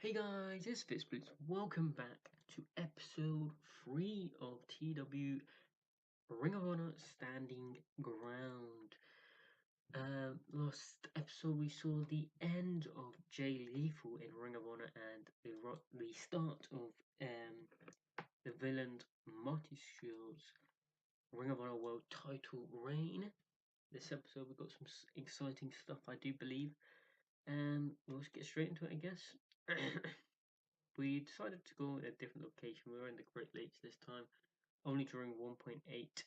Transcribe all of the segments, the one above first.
Hey guys, it's FitSplits. Welcome back to episode 3 of TEW Ring of Honor Standing Ground. Last episode we saw the end of Jay Lethal in Ring of Honor and the start of the villain Marty Shields' Ring of Honor World Title reign. This episode we got some exciting stuff, I do believe. Let's get straight into it, I guess. We decided to go in a different location. We were in the Great Lakes this time, only drawing 1.8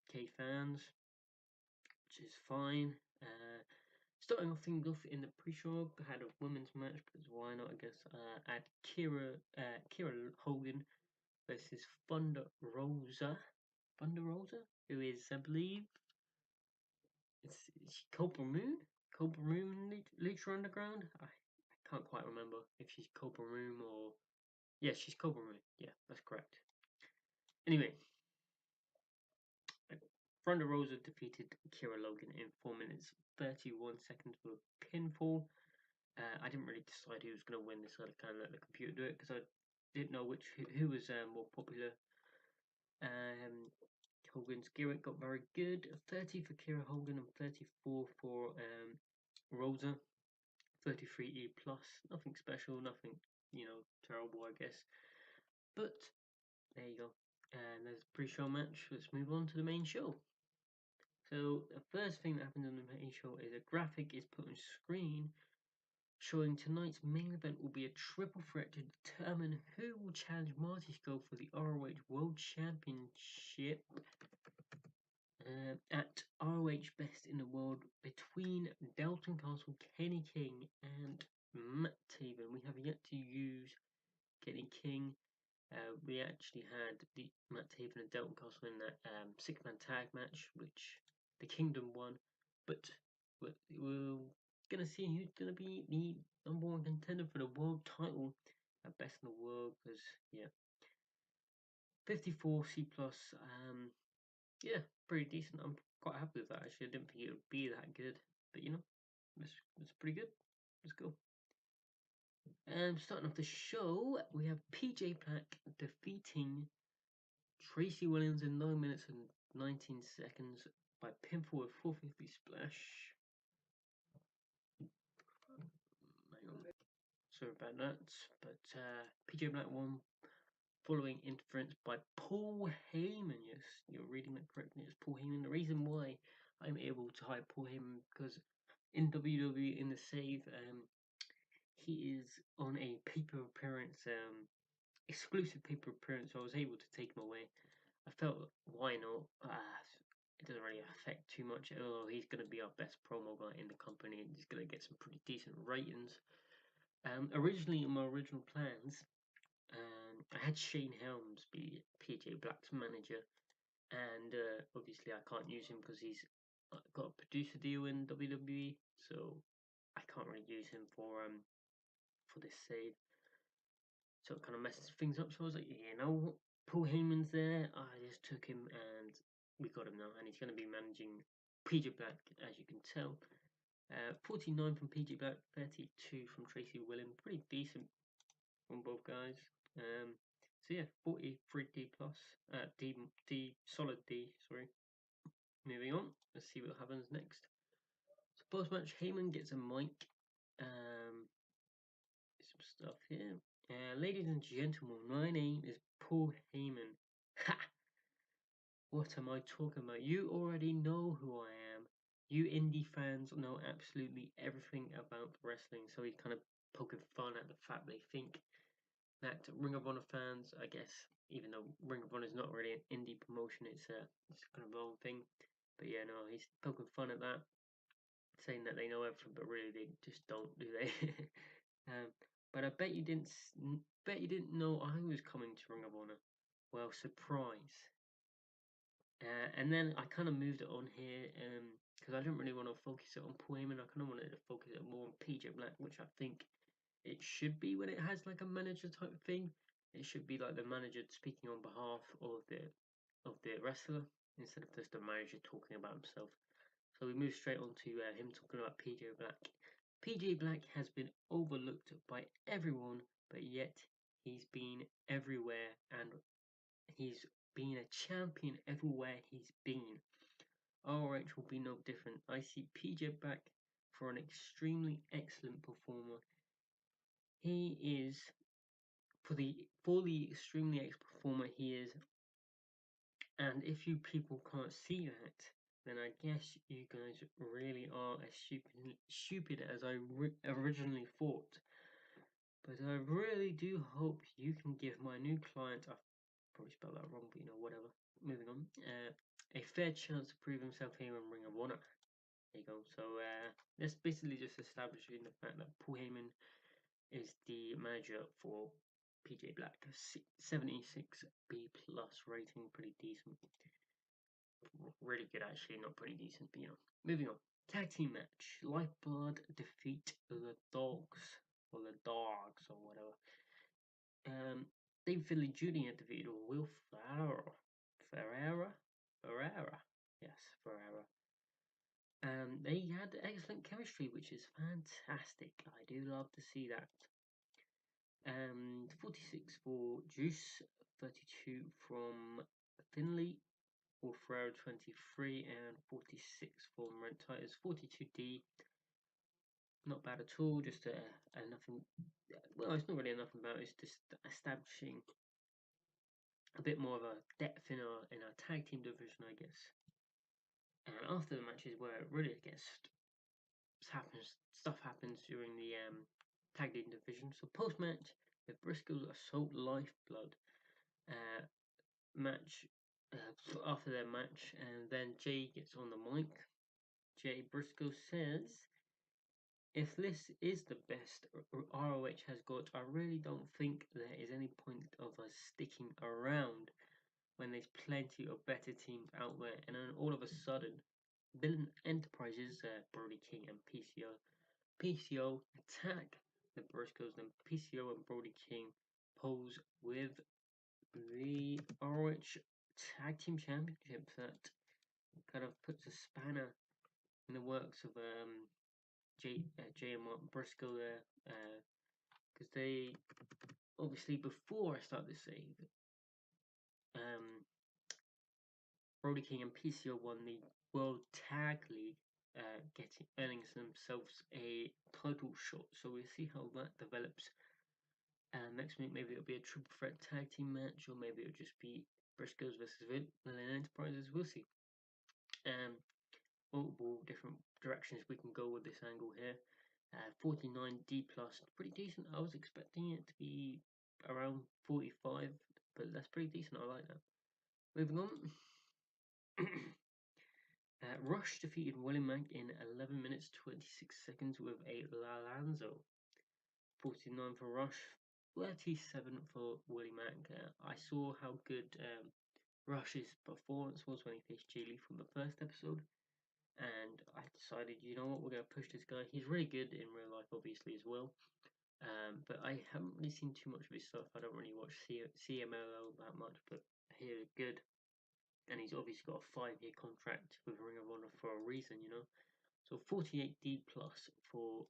K fans, which is fine. Starting off things off in the pre-show, I had a women's match because why not? I guess I had Kira Hogan versus Thunder Rosa, who is, I believe, it's Cobra Moon, Lucha Underground. I can't quite remember if she's Cobra Moon or yeah, she's Cobra Moon. Yeah, that's correct. Anyway, Ronda Rousey defeated Kira Logan in 4 minutes 31 seconds for a pinfall. I didn't really decide who was going to win this. I kind of let the computer do it because I didn't know who was more popular. Hogan's gimmick got very good. 30 for Kira Hogan and 34 for Rosa. 33 E plus. Nothing special. Nothing terrible, I guess. But there you go. And there's a pre-show match. Let's move on to the main show. So the first thing that happens on the main show is a graphic is put on screen showing tonight's main event will be a triple threat to determine who will challenge Marty Scurll for the ROH World Championship at ROH Best in the World between Dalton Castle, Kenny King, and Matt Taven. We have yet to use Kenny King. We actually had the Matt Taven and Dalton Castle in that six-man tag match, which the Kingdom won. But we're gonna see who's gonna be the number one contender for the world title at Best in the World. Because yeah, 54 C plus. Yeah, pretty decent. I'm quite happy with that. Actually, I didn't think it would be that good, but it's pretty good. Let's go. Starting off the show, we have PJ Black defeating Tracy Williams in 9 minutes and 19 seconds by pinfall with 450 splash. Hang on. Sorry about that. But PJ Black won following interference by Paul Heyman. Yes, you're reading that correctly. It's Paul Heyman. The reason why I'm able to hire Paul Heyman because in WWE in the save, he is on a paper appearance, exclusive paper appearance. So I was able to take him away. I felt why not? It doesn't really affect too much. Although he's going to be our best promo guy in the company, and he's going to get some pretty decent ratings. Originally, in my original plans, I had Shane Helms be PJ Black's manager, and obviously I can't use him because he's got a producer deal in WWE, so I can't really use him for this save. So it kind of messes things up. So I was like, Paul Heyman's there. I just took him and we got him now, and he's going to be managing PJ Black, as you can tell. 49 from PJ Black, 32 from Tracy Williams. Pretty decent from both guys. So yeah, 43 D plus. D solid D. Sorry. Moving on. Let's see what happens next. So post match, Heyman gets a mic. Some stuff here. Ladies and gentlemen, my name is Paul Heyman. Ha! What am I talking about? You already know who I am. You indie fans know absolutely everything about wrestling, so he's kind of poking fun at the fact they think that Ring of Honor fans, I guess, even though Ring of Honor is not really an indie promotion, it's kind of a own thing. But yeah, no, he's poking fun at that, saying that they know everything, but really they just don't, do they? But I bet you didn't know I was coming to Ring of Honor. Well, surprise. And then I kind of moved it on here because I didn't really want to focus it on Paul Heyman. I kind of wanted to focus it more on PJ Black, which I think it should be when it has like a manager type thing. It should be like the manager speaking on behalf of the wrestler instead of just the manager talking about himself. So we move straight on to him talking about PJ Black. PJ Black has been overlooked by everyone, but yet he's been everywhere and he's been a champion everywhere he's been. ROH will be no different. I see PJ back for an extremely excellent performer. He is for the extremely excellent performer he is, and if you people can't see that, then I guess you guys really are as stupid as I originally thought. But I really do hope you can give my new client, I've probably spelled that wrong, but whatever. Moving on. A fair chance to prove himself here in Ring of Honor. There you go. So that's basically just establishing the fact that Paul Heyman is the manager for PJ Black. 76 B plus rating, pretty decent. Really good actually, not pretty decent, but Moving on. Tag team match. Lifeblood defeat the Dogs. Or the Dogs or whatever. Dave Finlay Jr. defeated Will Ferreira. Yes, Ferreira. They had excellent chemistry, which is fantastic. I do love to see that. 46 for Juice, 32 from Finlay, for Ferreira 23, and 46 for Rent Titans. 42D, not bad at all. Just nothing. Well, it's not really nothing about it. It's just establishing a bit more of a depth in our tag team division, I guess. And after the matches, where it really gets stuff happens during the tag team division. So post match, the Briscoes assault Lifeblood match. After their match, and then Jay gets on the mic. Jay Briscoe says, "If this is the best ROH has got, I really don't think there is any point of us sticking around when there's plenty of better teams out there." And then all of a sudden, Villain Enterprises, Brody King and PCO attack the Briscoes, and PCO and Brody King pose with the ROH Tag Team Championship. That kind of puts a spanner in the works of Jay and Mark Briscoe there, because they obviously, before I start this save, Brody King and PCO won the World Tag League, earning themselves a title shot. So we'll see how that develops. Next week, maybe it'll be a triple threat tag team match, or maybe it'll just be Briscoes versus Villain Enterprises. We'll see. Multiple different directions we can go with this angle here. 49D plus, pretty decent. I was expecting it to be around 45, but that's pretty decent. I like that. Moving on. Rush defeated Willie Mack in 11 minutes 26 seconds with a Lalanzo. 49 for Rush, 37 for Willie Mack. I saw how good Rush's performance was when he faced Jay Lee from the first episode, and I decided, you know what, we're going to push this guy. He's really good in real life, obviously, as well. But I haven't really seen too much of his stuff. I don't really watch CMLL that much, but I hear it's good. And he's obviously got a 5-year contract with Ring of Honor for a reason, So 48D plus for,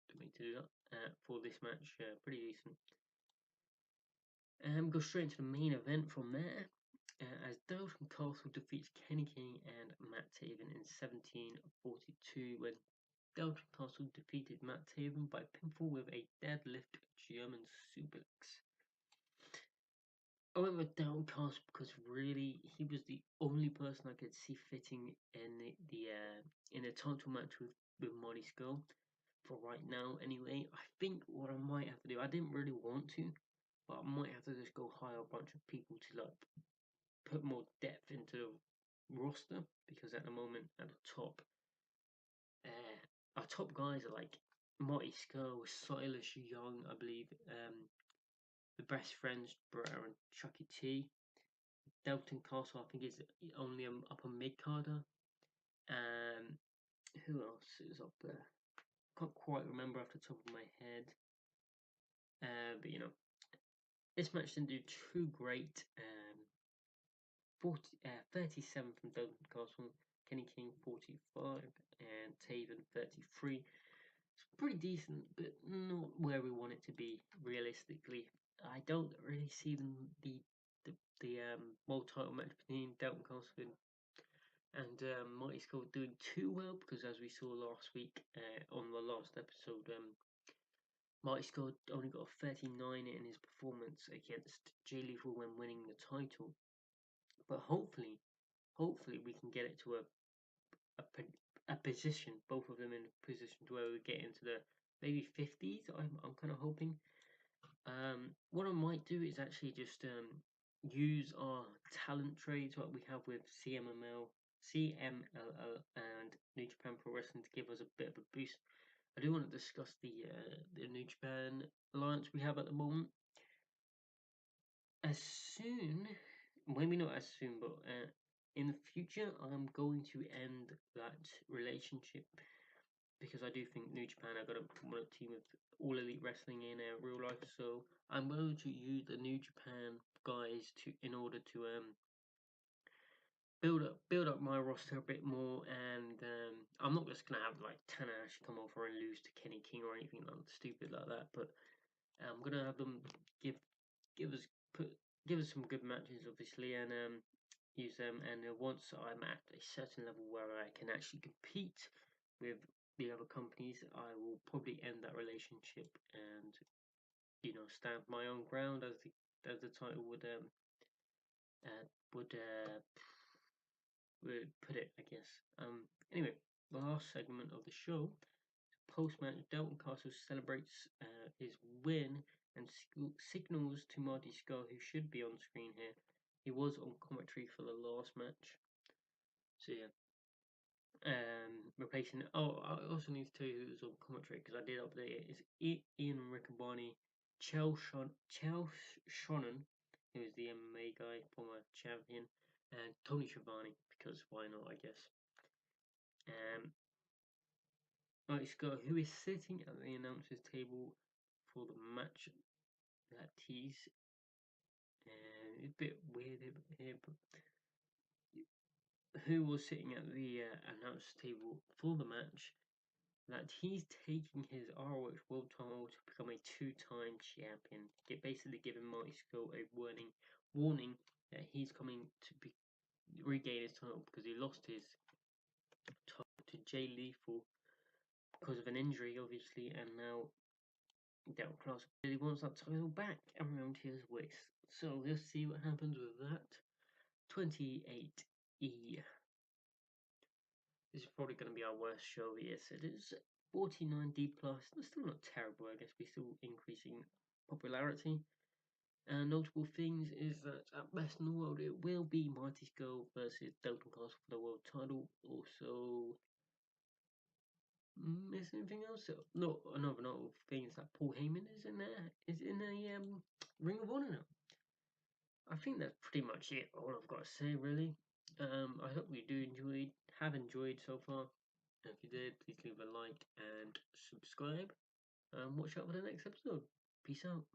didn't mean to do that, for this match, pretty decent. Go straight into the main event from there, as Dalton Castle defeats Kenny King and Matt Taven in 17:42, when Dalton Castle defeated Matt Taven by pinfall with a deadlift German suplex. I went with Dalton Castle because really he was the only person I could see fitting in the title match with Marty Skull for right now. Anyway, I think what I might have to do, I didn't really want to, but I might have to just go hire a bunch of people to put more depth into the roster, because at the moment at the top, our top guys are like Marty Skull, Silas Young, I believe, the Best Friends, Bret and Chucky T. Dalton Castle, I think, is only upper mid carder. Who else is up there? Can't quite remember off the top of my head. But this match didn't do too great. 37 from Dalton Castle, Kenny King 45, and Taven 33. It's pretty decent, but not where we want want it to be realistically. I don't really see the world title match between Dalton Castle and Mighty Skull doing too well, because as we saw last week on the last episode, Mighty Skull only got a 39 in his performance against Jay Lethal when winning the title. But hopefully we can get it to a position, both of them in a position to where we get into the maybe 50s. I'm kind of hoping. What I might do is actually just use our talent trades, what we have with CMLL, and New Japan Pro Wrestling, to give us a bit of a boost. I do want to discuss the New Japan alliance we have at the moment. As soon, maybe not as soon, but in the future, I'm going to end that relationship, because I do think New Japan are going to want a team of all elite wrestling in real life. So I'm going to use the New Japan guys in order to build up my roster a bit more, and I'm not just gonna have like Tanahashi come over and lose to Kenny King or anything like stupid like that, but I'm gonna have them give give us give us some good matches, obviously, and use them. And once I'm at a certain level where I can actually compete with the other companies, I will probably end that relationship and stand my own ground, as the title would would put it, I guess. Anyway, the last segment of the show, post-match, Dalton Castle celebrates his win and signals to Marty Scurll, who should be on screen here. He was on commentary for the last match. So yeah. Replacing. Oh, I also need to tell you who was on commentary, because I did update it. It's Ian Riccaboni, Chael Sonnen, who is the MMA guy, former champion, and Tony Schiavone, because why not, I guess. Right, Scott, who is sitting at the announcer's table for the match that he's a bit weird here, but who was sitting at the announcer's table for the match that he's taking his ROH World Title to become a two-time champion. Basically giving Marty Scurll a warning that he's coming to regain his title, because he lost his title to Jay Lethal because of an injury, obviously, and now Dalton Castle really wants that title back around his waist. So let's see what happens with that. 28E. This is probably going to be our worst show. Yes, it is. 49D plus. That's still not terrible. I guess we're still increasing popularity. And notable things is that at Best in the World, it will be Mighty Skull versus Dalton Castle for the world title. Also, is anything else? No, another notable thing is that Paul Heyman is in there. Is in a Ring of Honor now. I think that's pretty much it. All I've got to say, really. I hope you have enjoyed so far. If you did, please leave a like and subscribe. And watch out for the next episode. Peace out.